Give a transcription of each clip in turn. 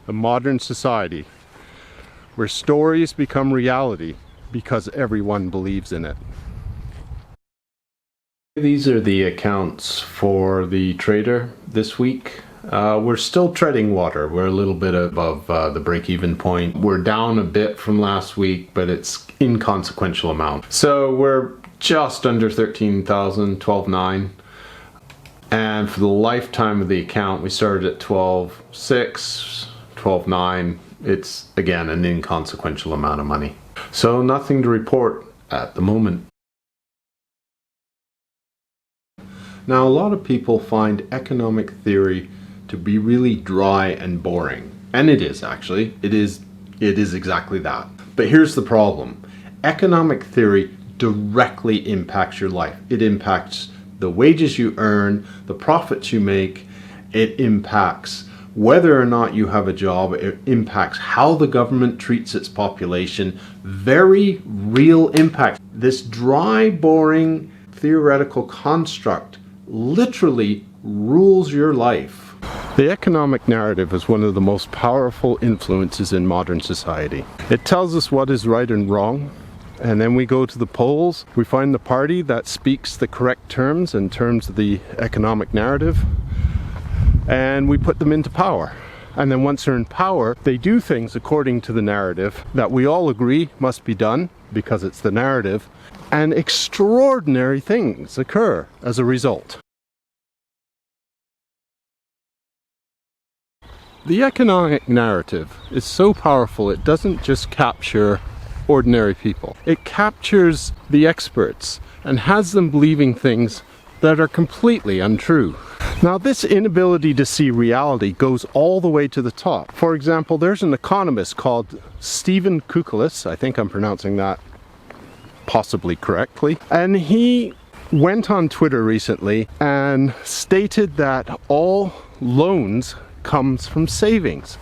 a modern society where stories become reality because everyone believes in it. These are the accounts for the trader this week. We're still treading water. We're a little bit above the break-even point. We're down a bit from last week, but it's inconsequential amount. So we're just under 13,000, 12,900. And for the lifetime of the account, we started at 12,600, 12,900. It's, again, an inconsequential amount of money. So nothing to report at the moment. Now, a lot of people find economic theory to be really dry and boring. And it is, actually. It is exactly that. But here's the problem. Economic theory directly impacts your life. It impacts the wages you earn, the profits you make. It impacts whether or not you have a job. It impacts how the government treats its population. Very real impact. This dry, boring, theoretical construct literally rules your life. The economic narrative is one of the most powerful influences in modern society. It tells us what is right and wrong, and then we go to the polls. We find the party that speaks the correct terms in terms of the economic narrative, and we put them into power. And then once they're in power, they do things according to the narrative that we all agree must be done because it's the narrative, and extraordinary things occur as a result. The economic narrative is so powerful, it doesn't just capture ordinary people. It captures the experts and has them believing things that are completely untrue. Now, this inability to see reality goes all the way to the top. For example, there's an economist called Stephen Koukoulas, I think I'm pronouncing that possibly correctly, and he went on Twitter recently and stated that all loans comes from savings,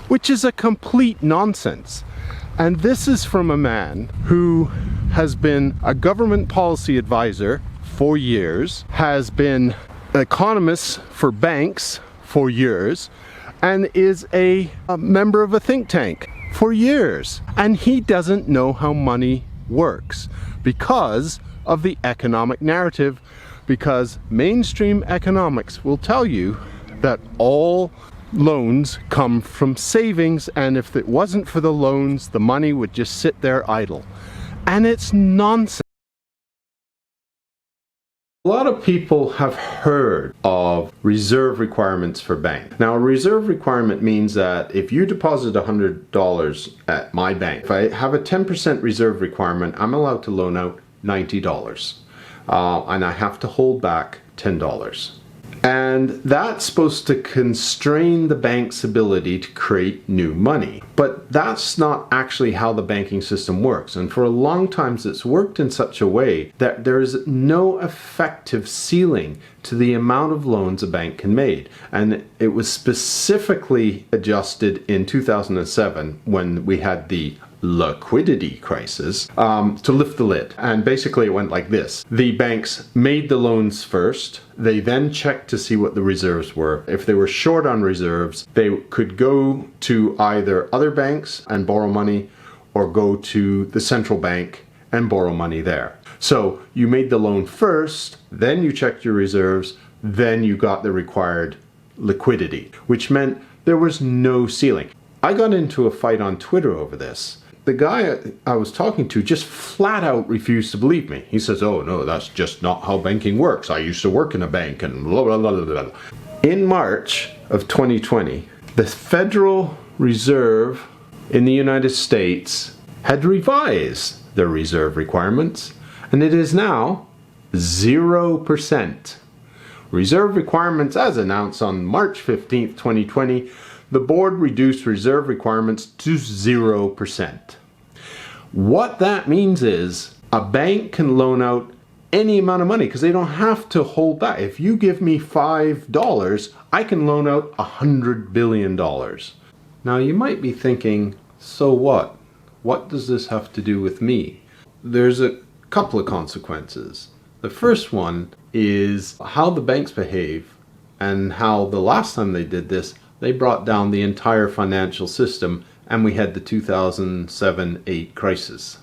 which is a complete nonsense. And this is from a man who has been a government policy advisor for years, has been an economist for banks for years, and is a member of a think tank for years. And he doesn't know how money works because of the economic narrative, because mainstream economics will tell you that all loans come from savings, and if it wasn't for the loans, the money would just sit there idle. And it's nonsense. A lot of people have heard of reserve requirements for banks. Now, a reserve requirement means that if you deposit $100 at my bank, if I have a 10% reserve requirement, I'm allowed to loan out $90. And I have to hold back $10. And that's supposed to constrain the bank's ability to create new money. But that's not actually how the banking system works. And for a long time, it's worked in such a way that there is no effective ceiling to the amount of loans a bank can make. And it was specifically adjusted in 2007 when we had the liquidity crisis to lift the lid. And basically it went like this. The banks made the loans first. They then checked to see what the reserves were. If they were short on reserves, they could go to either other banks and borrow money or go to the central bank and borrow money there. So you made the loan first, then you checked your reserves, then you got the required liquidity, which meant there was no ceiling. I got into a fight on Twitter over this. The guy I was talking to just flat out refused to believe me. He says, oh no, that's just not how banking works. I used to work in a bank and blah, blah, blah, blah, blah. In March of 2020, the Federal Reserve in the United States had revised their reserve requirements, and it is now 0%. Reserve requirements as announced on March 15th, 2020, the board reduced reserve requirements to 0%. What that means is a bank can loan out any amount of money because they don't have to hold back. If you give me $5, I can loan out $100 billion. Now you might be thinking, so what? What does this have to do with me? There's a couple of consequences. The first one is how the banks behave and how the last time they did this, they brought down the entire financial system, and we had the 2007-8 crisis.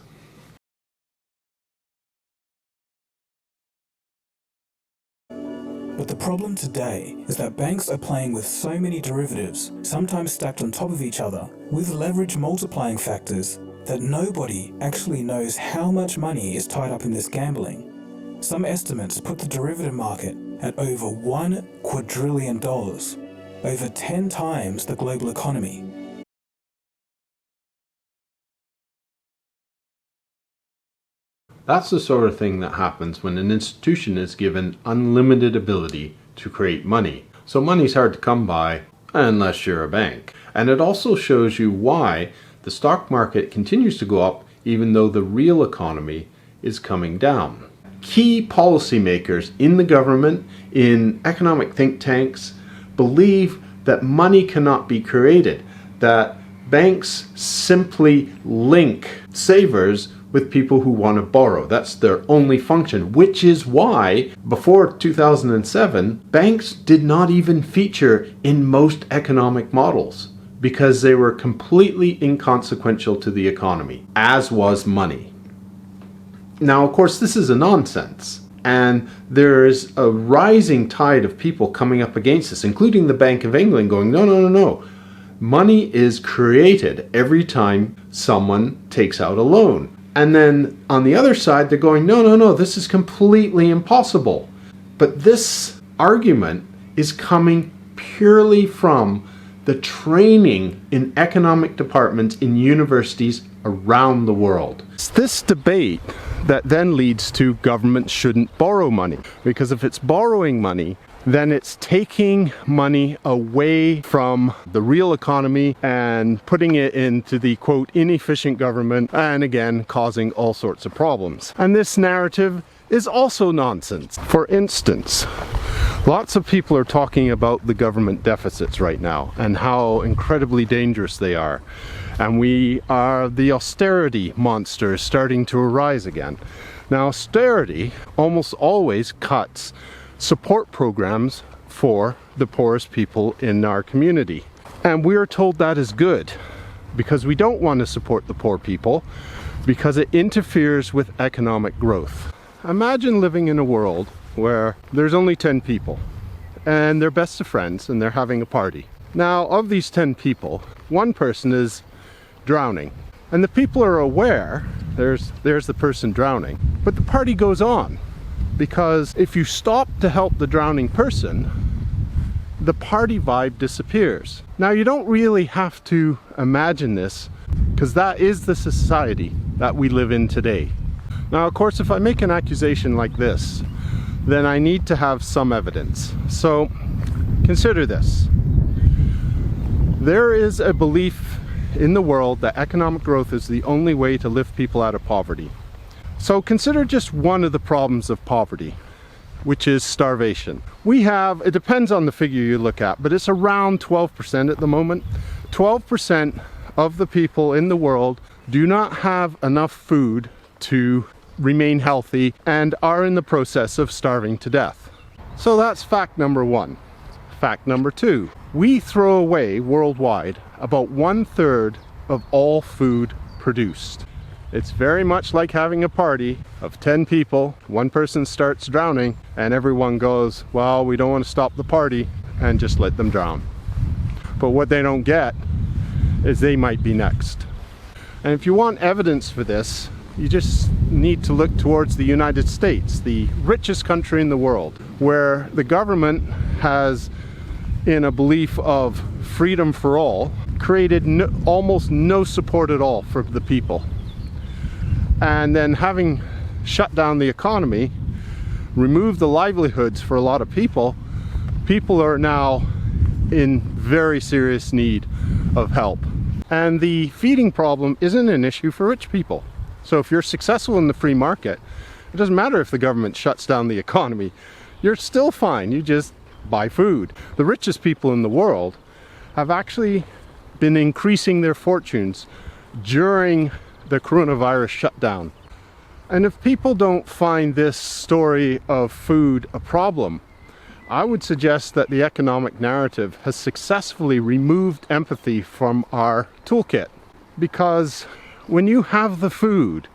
But the problem today is that banks are playing with so many derivatives, sometimes stacked on top of each other, with leverage multiplying factors, that nobody actually knows how much money is tied up in this gambling. Some estimates put the derivative market at over $1 quadrillion, over 10 times the global economy. That's the sort of thing that happens when an institution is given unlimited ability to create money. So money's hard to come by unless you're a bank. And it also shows you why the stock market continues to go up even though the real economy is coming down. Key policymakers in the government, in economic think tanks, believe that money cannot be created, that banks simply link savers with people who want to borrow. That's their only function, which is why before 2007, banks did not even feature in most economic models because they were completely inconsequential to the economy, as was money. Now, of course, this is a nonsense, and there is a rising tide of people coming up against this, including the Bank of England going, no, no, no, no. Money is created every time someone takes out a loan. And then on the other side, they're going, no, no, no, this is completely impossible. But this argument is coming purely from the training in economic departments in universities around the world. It's this debate that then leads to governments shouldn't borrow money. Because if it's borrowing money, then it's taking money away from the real economy and putting it into the, quote, inefficient government, and again, causing all sorts of problems. And this narrative is also nonsense. For instance, lots of people are talking about the government deficits right now and how incredibly dangerous they are. And the austerity monster is starting to arise again. Now, austerity almost always cuts support programs for the poorest people in our community. And we are told that is good because we don't want to support the poor people because it interferes with economic growth. Imagine living in a world where there's only 10 people and they're best of friends and they're having a party. Now, of these 10 people, one person is drowning and the people are aware there's the person drowning, but the party goes on. Because if you stop to help the drowning person, the party vibe disappears. Now, you don't really have to imagine this, because that is the society that we live in today. Now, of course, if I make an accusation like this, then I need to have some evidence. So, consider this. There is a belief in the world that economic growth is the only way to lift people out of poverty. So consider just one of the problems of poverty, which is starvation. It depends on the figure you look at, but it's around 12% at the moment. 12% of the people in the world do not have enough food to remain healthy and are in the process of starving to death. So that's fact number one. Fact number two, we throw away worldwide about 1/3 of all food produced. It's very much like having a party of 10 people, one person starts drowning, and everyone goes, well, we don't want to stop the party, and just let them drown. But what they don't get is they might be next. And if you want evidence for this, you just need to look towards the United States, the richest country in the world, where the government has, in a belief of freedom for all, created almost no support at all for the people. And then having shut down the economy, removed the livelihoods for a lot of people, people are now in very serious need of help. And the feeding problem isn't an issue for rich people. So if you're successful in the free market, it doesn't matter if the government shuts down the economy, you're still fine, you just buy food. The richest people in the world have actually been increasing their fortunes during the coronavirus shutdown. And if people don't find this story of food a problem, I would suggest that the economic narrative has successfully removed empathy from our toolkit. Because when you have the food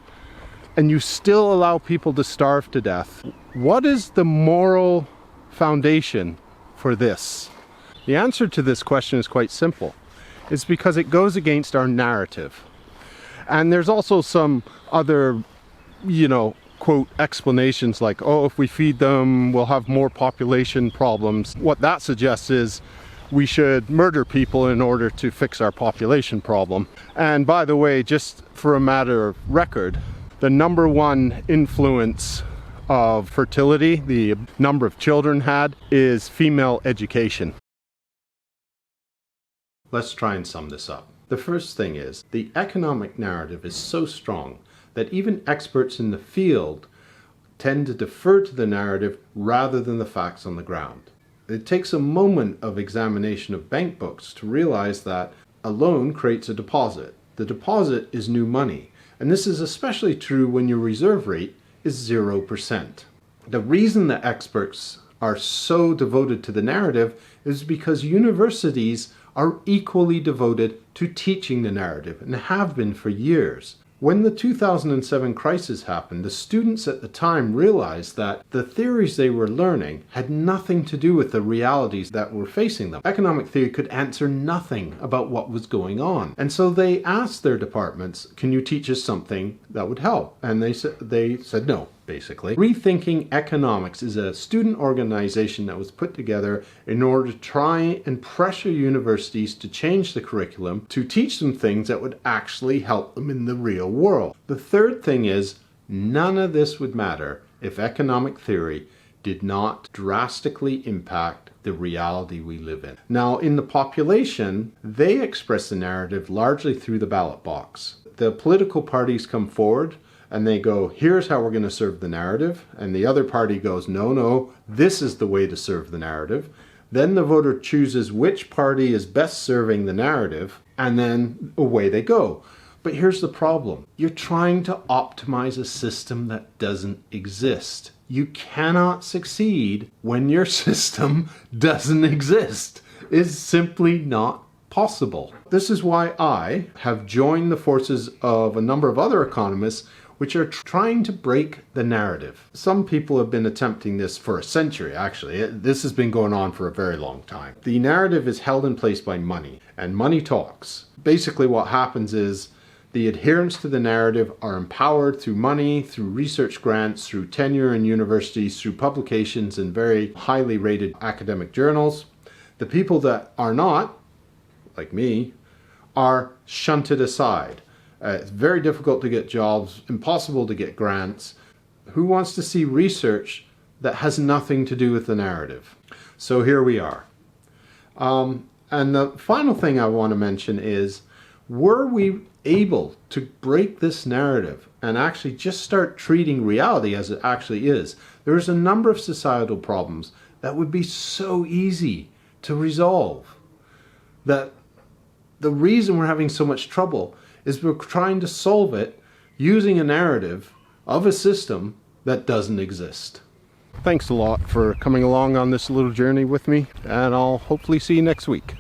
and you still allow people to starve to death, what is the moral foundation for this? The answer to this question is quite simple. It's because it goes against our narrative. And there's also some other, quote, explanations like, oh, if we feed them, we'll have more population problems. What that suggests is we should murder people in order to fix our population problem. And by the way, just for a matter of record, the number one influence of fertility, the number of children had, is female education. Let's try and sum this up. The first thing is, the economic narrative is so strong that even experts in the field tend to defer to the narrative rather than the facts on the ground. It takes a moment of examination of bank books to realize that a loan creates a deposit. The deposit is new money, and this is especially true when your reserve rate is 0%. The reason that experts are so devoted to the narrative is because universities are equally devoted to teaching the narrative and have been for years. When the 2007 crisis happened, the students at the time realized that the theories they were learning had nothing to do with the realities that were facing them. Economic theory could answer nothing about what was going on. And so they asked their departments, can you teach us something that would help? And they said no, basically. Rethinking Economics is a student organization that was put together in order to try and pressure universities to change the curriculum to teach them things that would actually help them in the real world. The third thing is, none of this would matter if economic theory did not drastically impact the reality we live in. Now, in the population, they express the narrative largely through the ballot box. The political parties come forward and they go, here's how we're going to serve the narrative. And the other party goes, no, this is the way to serve the narrative. Then the voter chooses which party is best serving the narrative, and then away they go. But here's the problem. You're trying to optimize a system that doesn't exist. You cannot succeed when your system doesn't exist. It's simply not possible. This is why I have joined the forces of a number of other economists which are trying to break the narrative. Some people have been attempting this for a century, actually. This has been going on for a very long time. The narrative is held in place by money, and money talks. Basically what happens is the adherents to the narrative are empowered through money, through research grants, through tenure in universities, through publications in very highly rated academic journals. The people that are not, like me, are shunted aside. It's very difficult to get jobs, impossible to get grants. Who wants to see research that has nothing to do with the narrative? So here we are. And the final thing I want to mention is, were we able to break this narrative and actually just start treating reality as it actually is, there's a number of societal problems that would be so easy to resolve. That the reason we're having so much trouble is we're trying to solve it using a narrative of a system that doesn't exist. Thanks a lot for coming along on this little journey with me, and I'll hopefully see you next week.